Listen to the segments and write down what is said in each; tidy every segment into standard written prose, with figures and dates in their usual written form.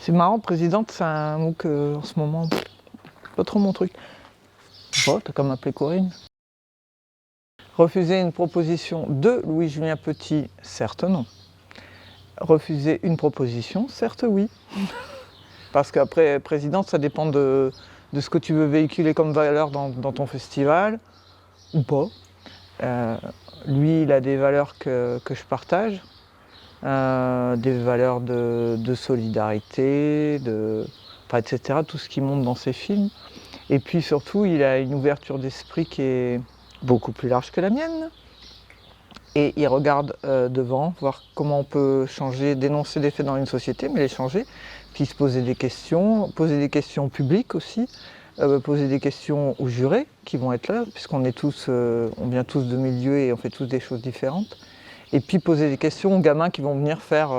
C'est marrant, présidente, c'est un mot que, en ce moment, pas trop mon truc. Oh, t'as comme appelé Corinne. Refuser une proposition de Louis-Julien Petit, certes non. Refuser une proposition, certes oui. Parce qu'après, présidente, ça dépend de ce que tu veux véhiculer comme valeur dans ton festival, ou pas. Lui, il a des valeurs que je partage, des valeurs de solidarité, enfin, etc., tout ce qui monte dans ses films. Et puis surtout, il a une ouverture d'esprit qui est beaucoup plus large que la mienne. Et il regarde devant, voir comment on peut changer, dénoncer des faits dans une société, mais les changer. Puis se poser des questions publiques aussi, poser des questions aux jurés qui vont être là, puisqu'on est tous, on vient tous de milieux et on fait tous des choses différentes. Et puis poser des questions aux gamins qui vont venir faire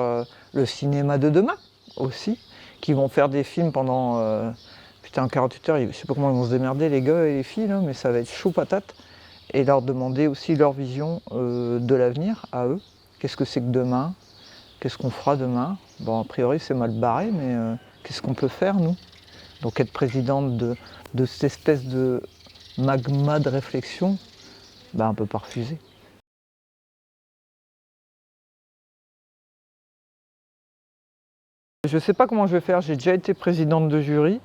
le cinéma de demain aussi, qui vont faire des films pendant 48 heures, je sais pas comment ils vont se démerder les gars et les filles, là, mais ça va être chaud patate. Et leur demander aussi leur vision de l'avenir à eux. Qu'est-ce que c'est que demain? Qu'est-ce qu'on fera demain? Bon, a priori c'est mal barré, mais qu'est-ce qu'on peut faire nous? Donc être présidente de cette espèce de magma de réflexion, on peut pas refuser. Je sais pas comment je vais faire, j'ai déjà été présidente de jury.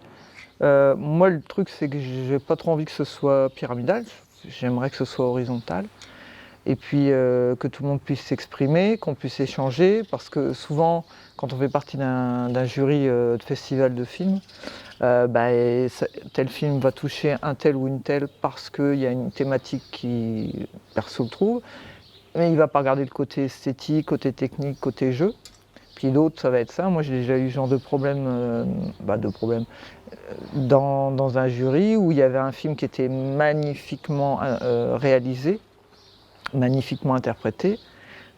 Moi le truc c'est que j'ai pas trop envie que ce soit pyramidal, j'aimerais que ce soit horizontal. Et puis que tout le monde puisse s'exprimer, qu'on puisse échanger, parce que souvent, quand on fait partie d'un jury de festival de films, tel film va toucher un tel ou une telle parce qu'il y a une thématique qui perso le trouve, mais il ne va pas regarder le côté esthétique, côté technique, côté jeu. Puis d'autres, ça va être ça. Moi, j'ai déjà eu ce genre de problème, dans un jury où il y avait un film qui était magnifiquement réalisé, magnifiquement interprété.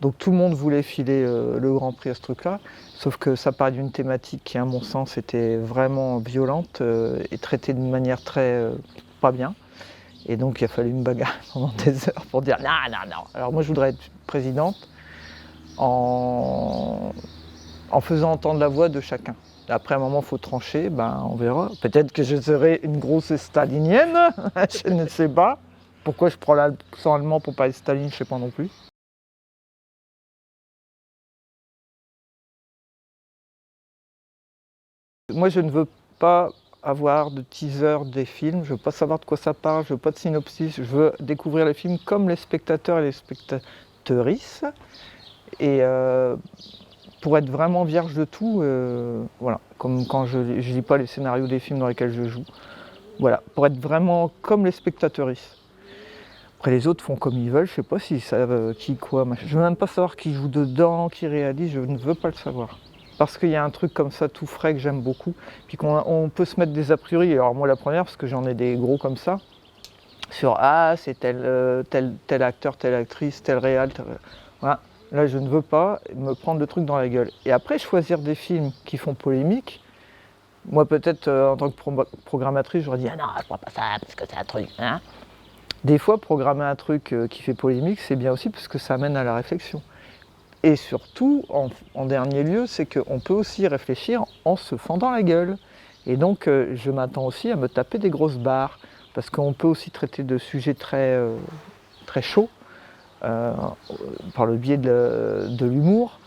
Donc tout le monde voulait filer le Grand Prix à ce truc-là, sauf que ça part d'une thématique qui, à mon sens, était vraiment violente et traitée de manière très pas bien. Et donc il a fallu une bagarre pendant des heures pour dire non, non, non. Alors moi je voudrais être présidente en faisant entendre la voix de chacun. Après à un moment il faut trancher, on verra. Peut-être que je serai une grosse stalinienne, je ne sais pas. Pourquoi je prends l'accent allemand pour parler de Staline, je sais pas non plus. Moi, je ne veux pas avoir de teaser des films, je veux pas savoir de quoi ça parle, je veux pas de synopsis, je veux découvrir les films comme les spectateurs et les spectatrices. Et pour être vraiment vierge de tout, voilà, comme quand je lis pas les scénarios des films dans lesquels je joue. Voilà, pour être vraiment comme les spectatrices. Après les autres font comme ils veulent, je sais pas s'ils savent qui, quoi, machin. Je veux même pas savoir qui joue dedans, qui réalise, je ne veux pas le savoir. Parce qu'il y a un truc comme ça tout frais que j'aime beaucoup, puis qu'on peut se mettre des a priori, alors moi la première parce que j'en ai des gros comme ça, sur c'est tel acteur, telle actrice, tel réal, voilà. Là je ne veux pas me prendre le truc dans la gueule. Et après choisir des films qui font polémique, moi peut-être en tant que programmatrice j'aurais dit ah non je prends pas ça parce que c'est un truc, hein. Des fois programmer un truc qui fait polémique c'est bien aussi parce que ça amène à la réflexion. Et surtout, en dernier lieu, c'est qu'on peut aussi réfléchir en se fendant la gueule. Et donc, je m'attends aussi à me taper des grosses barres, parce qu'on peut aussi traiter de sujets très chauds, par le biais de l'humour.